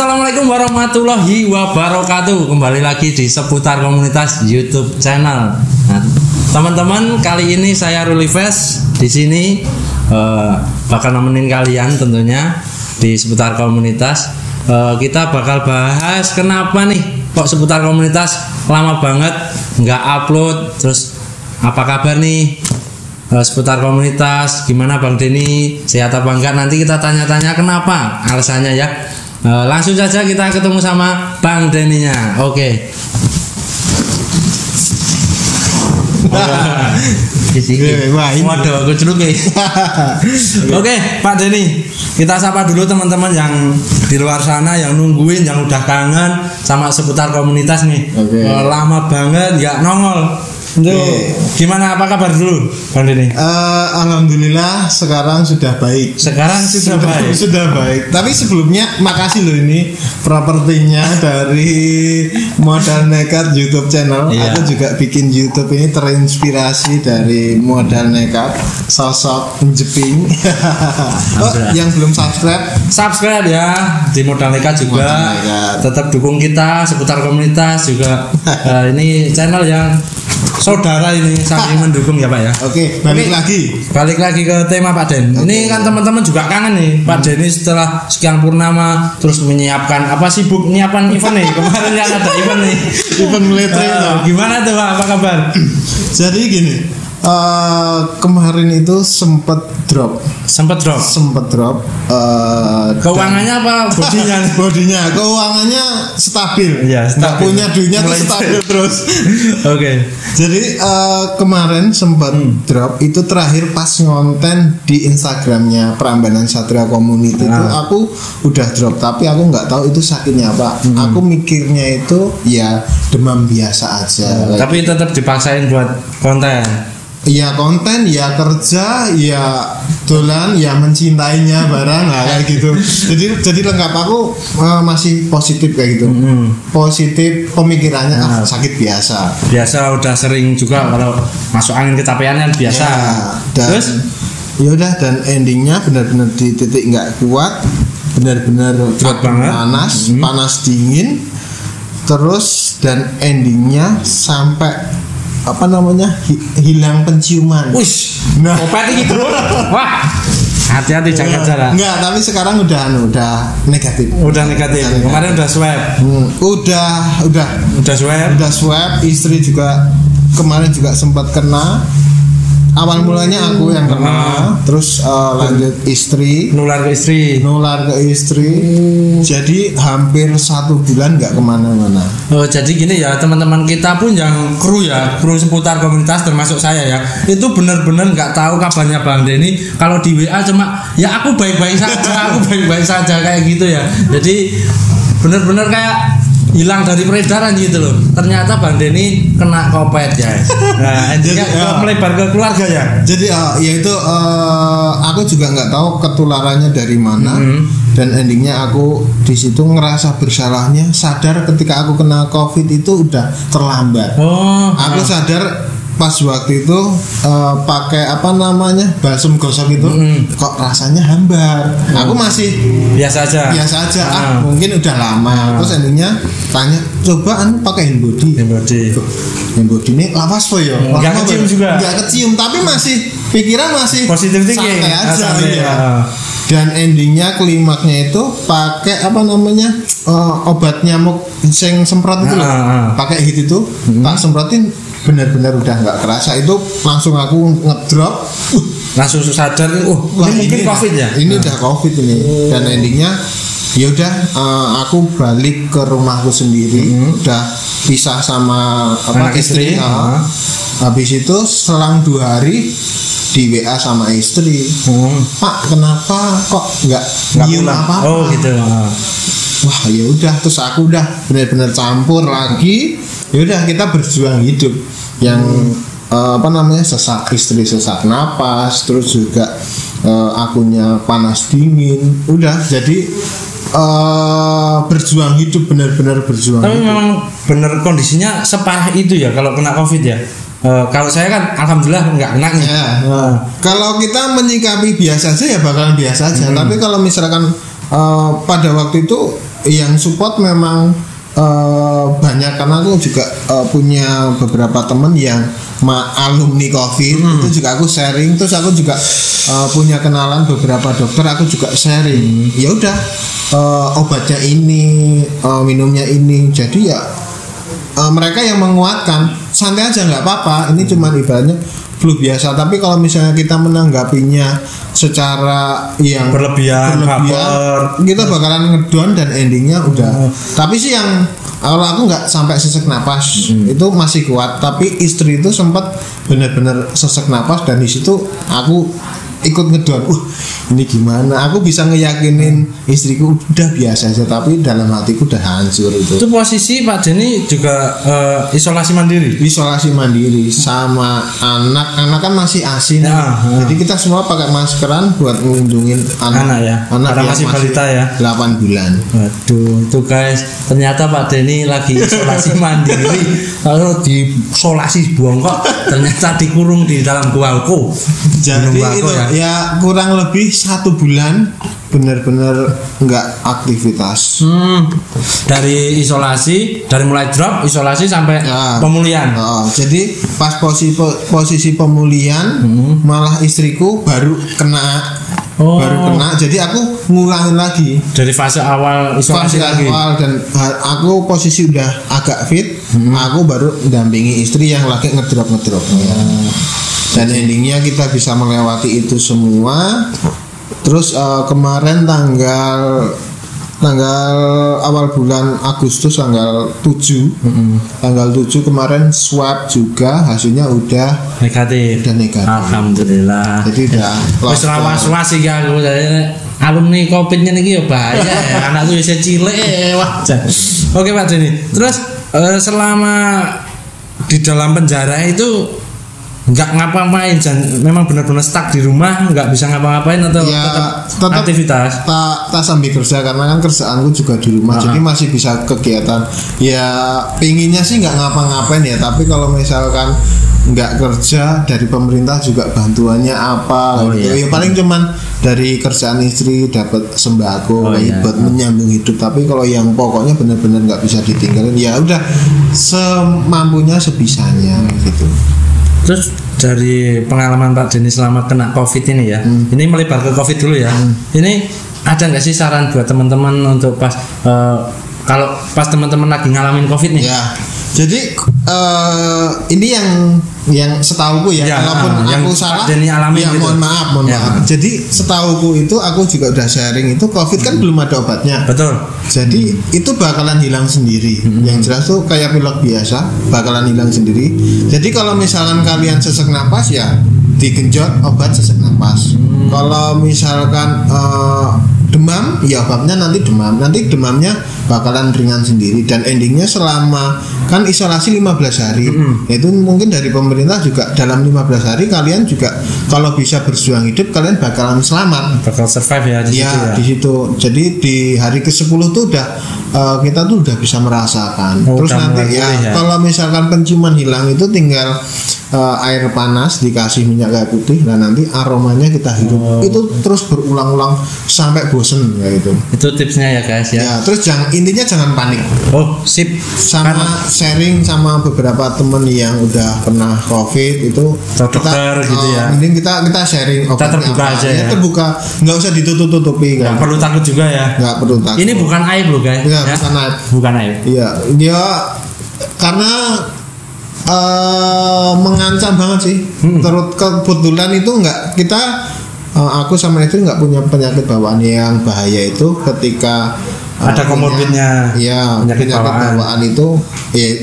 Assalamualaikum warahmatullahi wabarakatuh. Kembali lagi di seputar komunitas YouTube channel. Nah, teman-teman, kali ini saya Rulifes di sini bakal nemenin kalian tentunya di seputar komunitas. Kita bakal bahas kenapa nih kok seputar komunitas lama banget nggak upload. Terus apa kabar nih seputar komunitas? Gimana Bang Denny? Sehat apa enggak? Nanti kita tanya-tanya kenapa alasannya ya. Langsung saja kita ketemu sama Bang Denny-nya. Oke. Waduh, aku celuki. Oke, Pak Denny, kita sapa dulu teman-teman yang di luar sana yang nungguin, yang udah kangen sama seputar komunitas nih. Lama banget nggak nongol. Gimana, apa kabar dulu Bang Denny? Alhamdulillah sekarang sudah baik. Sudah baik. Tapi sebelumnya makasih loh ini propertinya dari Modal Nekat YouTube channel. Aku juga bikin YouTube ini terinspirasi dari Modal Nekat, sosok penjeping. Yang belum subscribe ya di Modal Nekat juga. Tetap dukung kita seputar komunitas juga. Ini channel yang saudara ini saling mendukung ya Pak ya. Oke, balik lagi ke tema Pak Den. Ini kan teman-teman juga kangen nih Pak Den ini setelah sekian purnama terus menyiapkan sibuk menyiapkan event nih. Kemarin kan ada event nih, event militer. Gimana tuh Pak, apa kabar? Jadi gini, kemarin itu sempat drop. Keuangannya apa bodinya keuangannya stabil. Nggak punya duitnya tuh stabil terus. Oke. Jadi kemarin sempat drop itu terakhir pas ngonten di Instagramnya Prambanan Satria Community itu aku udah drop, tapi aku nggak tahu itu sakitnya apa. Aku mikirnya itu ya demam biasa aja. Tapi tetap dipaksain buat konten. Ya konten, ya kerja, ya dolan, ya mencintainya barang, kayak gitu. Jadi lengkap. Aku masih positif kayak gitu. Positif pemikirannya sakit biasa. Biasa udah sering juga kalau masuk angin kecapean kan biasa. Terus ya udah, dan endingnya benar-benar di titik nggak kuat, benar-benar panas dingin. Terus dan endingnya sampai hilang penciuman. Nah, opet gitu. Wah, hati-hati jaga jarak. Enggak, tapi sekarang udah negatif. Kemarin udah swab. Udah swab. Istri juga kemarin juga sempat kena. Awal mulanya aku yang kena, terus lanjut istri, nular ke istri. Jadi hampir 1 bulan nggak kemana-mana. Jadi gini ya teman-teman kita pun yang kru seputar komunitas termasuk saya ya, itu benar-benar nggak tahu kabarnya Bang Denny. Kalau di WA cuma ya aku baik-baik saja kayak gitu ya. Jadi benar-benar kayak hilang dari peredaran gitu loh. Ternyata Bang Denny kena Covid ya. Nah, intinya melebar ke keluarga ya. Jadi aku juga nggak tahu ketularannya dari mana. Dan endingnya aku di situ ngerasa bersalahnya, sadar ketika aku kena Covid itu udah terlambat. Aku sadar pas waktu itu pakai balsem gosok itu kok rasanya hambar. Aku masih biasa aja. Mungkin udah lama. Terus endingnya tanya, coba pakai hand body ini lawas kok ya. Nggak kecium juga. Nggak kecium, tapi masih pikiran masih positif thinking. Santai aja ya. Dan endingnya klimaknya itu pakai obat nyamuk yang semprot itu loh. Pakai hit itu tak semprotin, benar-benar udah nggak kerasa. Itu langsung aku ngedrop, langsung sadar ini mungkin Covid ya. Ini udah Covid ini. Dan endingnya ya udah, aku balik ke rumahku sendiri. Udah pisah sama istri. Habis itu selang 2 hari di WA sama istri, Pak kenapa kok nggak nyium apa-apa? Gitu. Wah ya udah, terus aku udah benar-benar campur lagi. Ya udah, kita berjuang hidup yang sesak, istri sesak napas, terus juga akunya panas dingin. Udah jadi berjuang hidup, benar-benar berjuang. Tapi memang benar kondisinya separah itu ya kalau kena Covid ya. Kalau saya kan alhamdulillah nggak kena nih. Kalau kita menyikapi biasa aja ya bakalan biasa aja. Tapi kalau misalkan pada waktu itu yang support memang banyak, karena aku juga punya beberapa teman yang alumni COVID. Itu juga aku sharing, terus aku juga punya kenalan beberapa dokter, aku juga sharing. Ya udah, obatnya ini, minumnya ini, jadi ya mereka yang menguatkan, santai aja nggak apa-apa, ini cuma ibaratnya flu biasa. Tapi kalau misalnya kita menanggapinya secara yang berlebihan kita bakalan ngedown dan endingnya udah. Tapi sih yang kalau aku nggak sampai sesek napas, itu masih kuat. Tapi istri itu sempat benar-benar sesek napas, dan di situ aku ikut ngedown. Ini gimana? Aku bisa ngeyakinin istriku udah biasa aja, tapi dalam hatiku udah hancur itu. Itu posisi Pak Denny juga isolasi mandiri. Isolasi mandiri sama anak kan masih ASI. Jadi kita semua pakai maskeran buat melindungi anak ya. Anak yang masih balita ya. 8 bulan. Waduh, itu guys, ternyata Pak Denny lagi isolasi mandiri. Lalu diisolasi bongkok, ternyata dikurung di dalam guaku. Jadi itu ya kurang lebih 1 bulan benar-benar nggak aktivitas. Dari isolasi, dari mulai drop isolasi sampai pemulihan. Jadi pas posisi pemulihan, malah istriku baru kena. Jadi aku ngulangin lagi dari fase awal isolasi lagi. Dan aku posisi udah agak fit, aku baru mendampingi istri yang lagi ngedrop. Dan endingnya kita bisa melewati itu semua. Terus kemarin tanggal awal bulan Agustus tanggal 7 tanggal 7 kemarin swab juga, hasilnya udah negatif. Alhamdulillah. Jadi udah wis was-was iki aku alumni COVID-nya niki ya bahaya ya. Anak tuh bisa cilik wajar. Oke Pak Denny. Terus selama di dalam penjara itu nggak ngapa-ngapain, memang benar-benar stuck di rumah, nggak bisa ngapa-ngapain atau ya, tetap aktivitas? Tak sambil kerja, karena kan kerjaanku juga di rumah, jadi masih bisa kegiatan. Ya pinginnya sih nggak ngapa-ngapain ya, tapi kalau misalkan nggak kerja, dari pemerintah juga bantuannya apa gitu. Ya paling cuman dari kerjaan istri dapat sembako buat menyambung hidup. Tapi kalau yang pokoknya benar-benar nggak bisa ditinggalin, ya udah semampunya sebisanya gitu. Terus dari pengalaman Pak Denny selama kena COVID ini ya, ini melebar ke COVID dulu ya. Ini ada nggak sih saran buat teman-teman untuk pas kalau pas teman-teman lagi ngalamin COVID nih? Ya, jadi ini yang setauku ya, walaupun yang aku salah, alami ya gitu. mohon maaf. Jadi setauku itu aku juga udah sharing itu COVID kan belum ada obatnya. Betul. Jadi itu bakalan hilang sendiri. Yang jelas tuh kayak pilek biasa, bakalan hilang sendiri. Jadi kalau misalkan kalian sesek napas ya digenjot obat sesek napas. Kalau misalkan demam, ya obatnya nanti demam. Nanti demamnya bakalan ringan sendiri, dan endingnya selama kan isolasi 15 hari. Itu mungkin dari pemerintah juga dalam 15 hari kalian juga kalau bisa berjuang hidup, kalian bakalan selamat. Bakal survive ya di situ ya. Di situ. Jadi di hari ke-10 tuh udah kita tuh udah bisa merasakan. Terus nanti ya kalau misalkan penciuman hilang, itu tinggal air panas dikasih minyak kayu putih, dan nanti aromanya kita hirup. Itu terus berulang-ulang sampai bosen kayak gitu. Itu tipsnya ya guys ya. Terus intinya jangan panik. Sip. Sama sharing sama beberapa temen yang udah pernah COVID itu dokter gitu ya. Mending kita sharing. Kita terbuka aja ya. Terbuka, nggak usah ditutup-tutupi. Nggak perlu takut juga ya. Nggak perlu takut. Ini bukan aib loh guys. Ya, bukan aib. Bukan aib. Iya, dia karena mengancam banget sih. Terus kebetulan itu nggak kita aku sama istri nggak punya penyakit bawaan yang bahaya itu ketika ada komorbidnya. Iya, penyakit bawaan itu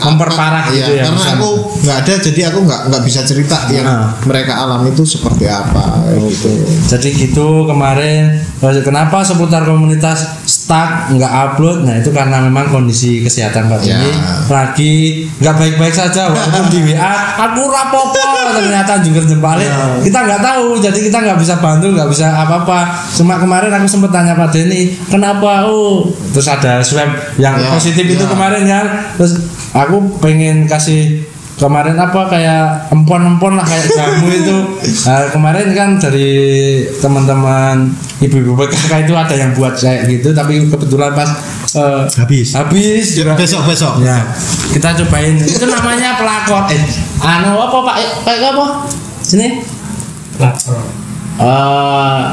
memperparah gitu ya. Karena aku nggak ada, jadi aku nggak bisa cerita yang mereka alami itu seperti apa gitu. Jadi gitu kemarin kenapa seputar komunitas stuck nggak upload? Nah itu karena memang kondisi kesehatan Pak Denny lagi nggak baik-baik saja, walaupun di WA aku rapopo ternyata jungkir jempolnya kita nggak tahu, jadi kita nggak bisa bantu, nggak bisa apa-apa. Cuma kemarin aku sempat tanya Pak Denny kenapa, terus ada swab yang positif itu kemarin kan, terus aku pengen kasih kemarin apa kayak empon-empon lah kayak jamu itu. Nah, kemarin kan dari teman-teman ibu-ibu PKK itu ada yang buat kayak gitu, tapi kebetulan pas habis besok ya kita cobain. Itu namanya pelakor. Apa Pak? Kayak apa? Sini. Pelakor.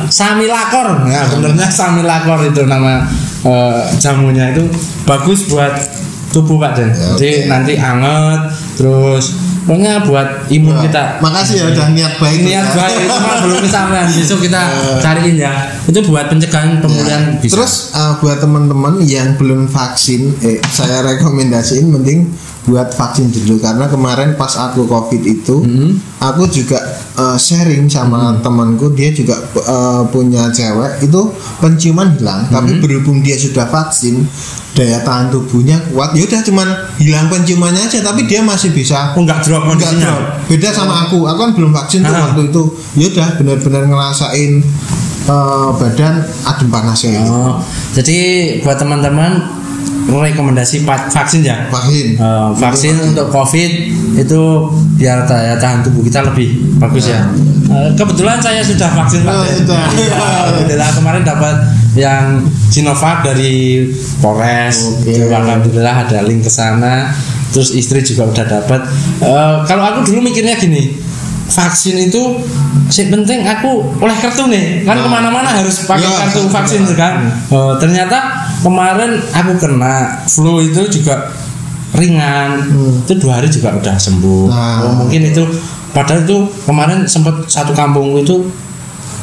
Samilakor. Nah, benernya Samilakor itu nama jamunya, itu bagus buat tubuh Pak Den. Jadi nanti anget, terus pokoknya buat imun kita. Makasih ya udah niat baik. Itu mah belum kesampaian. Besok kita cariin ya. Itu buat pencegahan pemulihan bisa. Terus buat teman-teman yang belum vaksin, saya rekomendasiin mending buat vaksin dulu, karena kemarin pas aku COVID itu aku juga sharing sama temanku, dia juga punya cewek itu penciuman hilang, tapi berhubung dia sudah vaksin, daya tahan tubuhnya kuat, ya udah cuman hilang penciumannya aja, tapi dia masih bisa nggak drop. Beda sama aku kan belum vaksin tuh waktu itu, ya udah benar-benar ngerasain badan adem panasnya gitu. Jadi buat teman-teman rekomendasi vaksin ya. Vaksin untuk COVID itu biar daya tahan tubuh kita lebih bagus ya. Kebetulan saya sudah vaksin Pak. Alhamdulillah kemarin dapat yang Sinovac dari Polres. Alhamdulillah ada link ke sana. Terus istri juga udah dapat. Kalau aku dulu mikirnya gini, vaksin itu sih penting aku oleh kartu nih kan, kemana-mana harus pakai kartu vaksin kan. Ternyata kemarin aku kena flu itu juga ringan, itu 2 hari juga udah sembuh. Mungkin itu padahal itu kemarin sempat satu kampung itu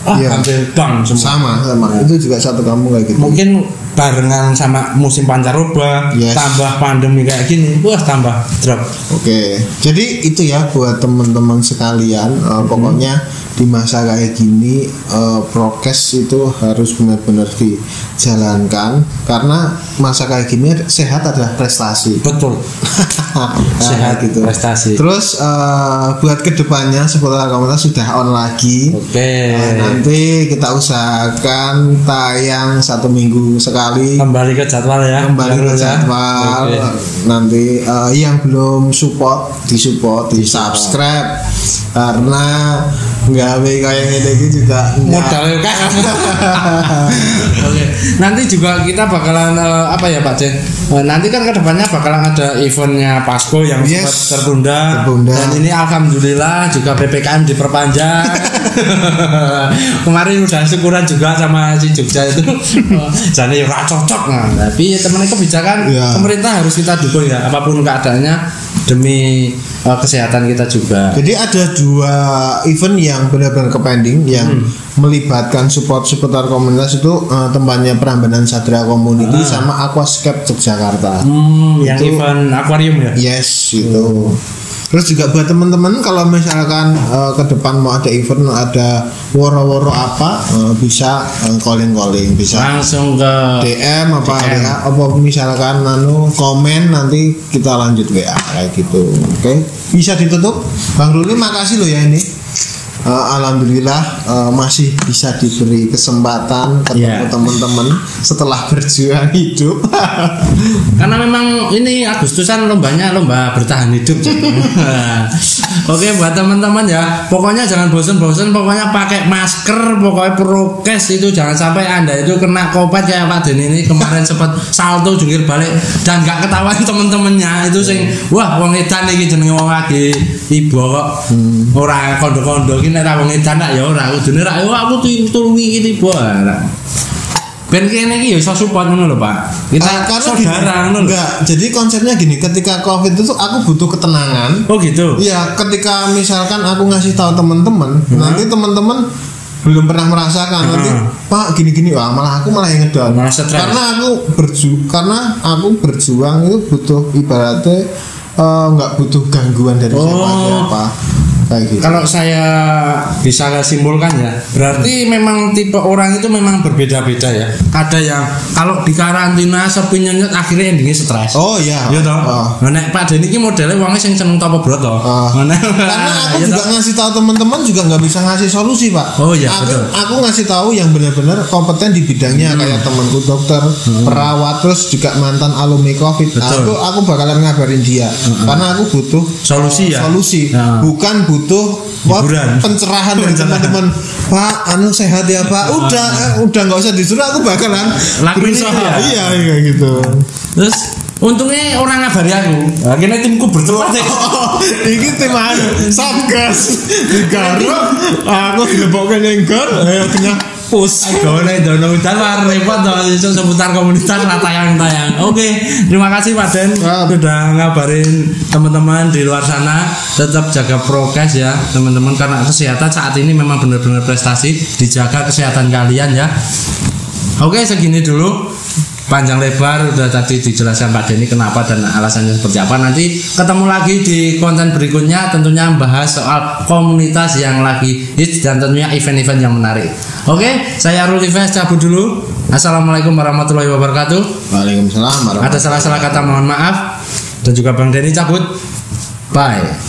hampir bang semua. Sama itu juga satu kampung kayak gitu. Mungkin barengan sama musim pancaroba, tambah pandemi kayak gini, tambah drop. Oke. Jadi itu ya buat teman-teman sekalian, pokoknya di masa kayak gini prokes itu harus benar-benar dijalankan, karena masa kayak gini sehat adalah prestasi. Betul. Sehat gitu. Prestasi. Terus buat kedepannya seputar komunitas sudah on lagi. Nanti kita usahakan tayang 1 minggu sekali. Kembali ke jadwal ya. Nanti yang belum support di subscribe, karena gawe kayak gini juga modal kan. Oke. Nanti juga kita bakalan apa ya Pak Jen? Nanti kan kedepannya bakalan ada eventnya Pasko yang sempat tertunda. Dan ini alhamdulillah juga PPKM diperpanjang. Kemarin udah syukuran juga sama si Jogja itu. Jadi ora cocok tapi teman kebijakan pemerintah harus kita dukung ya, apapun keadaannya demi kesehatan kita juga. Jadi ada 2 event yang benar-benar kepending yang melibatkan seputar komunitas itu, tempatnya Prambanan Sadra Community sama Aquascape Yogyakarta. Yang event akuarium ya? Yes, itu. Terus juga buat teman-teman kalau misalkan ke depan mau ada event, ada woro-woro apa, bisa calling bisa langsung ke DM apa misalkan komen, nanti kita lanjut WA kayak gitu. Oke. Bisa ditutup Bang Ruli, makasih loh ya ini. Alhamdulillah masih bisa diberi kesempatan ketemu teman-teman setelah berjuang hidup. Karena memang ini Agustusan lomba bertahan hidup. Oke, buat teman-teman ya, pokoknya jangan bosan-bosan, pokoknya pakai masker, pokoknya prokes itu jangan sampai Anda itu kena COVID kayak Pak Den ini kemarin sempat salto jungkir balik dan gak ketahuan teman-temannya itu sing wah wong edan iki jenenge wong lagi ibu kok ora kondo-kondo iki nek ra wong edan ya ora kudune ra aku tulungi iki tiba. Ben kene iki ya iso support ngono lho Pak. Kita saudara ngono. Enggak, jadi konsepnya gini, ketika Covid itu aku butuh ketenangan. Oh gitu. Iya, ketika misalkan aku ngasih tahu teman-teman, nanti teman-teman belum pernah merasakan nanti Pak gini-gini, malah aku yang ngedown. Karena aku berjuang itu butuh ibaratnya nggak butuh gangguan dari siapa. Kayak gitu. Kalau saya bisa simpulkan ya, berarti memang tipe orang itu memang berbeda-beda ya. Ada yang kalau di karantina sepi nyenyet akhirnya endingnya stres. Oh iya. Ya toh. Nek Pak Den iki modele wonge sing seneng topo brot toh. Karena aku juga ngasih tahu teman-teman juga nggak bisa ngasih solusi, Pak. Oh iya, betul. Aku ngasih tahu yang benar-benar kompeten di bidangnya kayak temanku dokter, perawat, terus juga mantan alumni Covid. Aku bakalan ngabarin dia karena aku butuh solusi ya. Solusi. Bukan butuh pencerahan dari teman-teman. Pak, sehat ya Pak. Udah nggak usah disuruh, aku bakalan lakuin usaha. Iya gitu. Terus untungnya orang ngabari aku. Akhirnya timku bercepat ya. Ini tim Satgas Digaro. Aku dilebokkan yang gar. Kena push. Gone dono udan war repot to seputar komunitas lah tayang-tayang. Oke, terima kasih Pak Den sudah ngabarin teman-teman di luar sana. Tetap jaga prokes ya teman-teman, karena kesehatan saat ini memang benar-benar prestasi. Dijaga kesehatan kalian ya. Oke, segini dulu. Panjang lebar udah tadi dijelaskan Pak Denny kenapa dan alasannya seperti apa. Nanti ketemu lagi di konten berikutnya, tentunya membahas soal komunitas yang lagi hits dan tentunya event-event yang menarik. Oke, saya Rulifes cabut dulu. Assalamualaikum warahmatullahi wabarakatuh. Waalaikumsalam warahmatullahi wabarakatuh. Ada salah-salah kata mohon maaf. Dan juga Bang Denny cabut. Bye.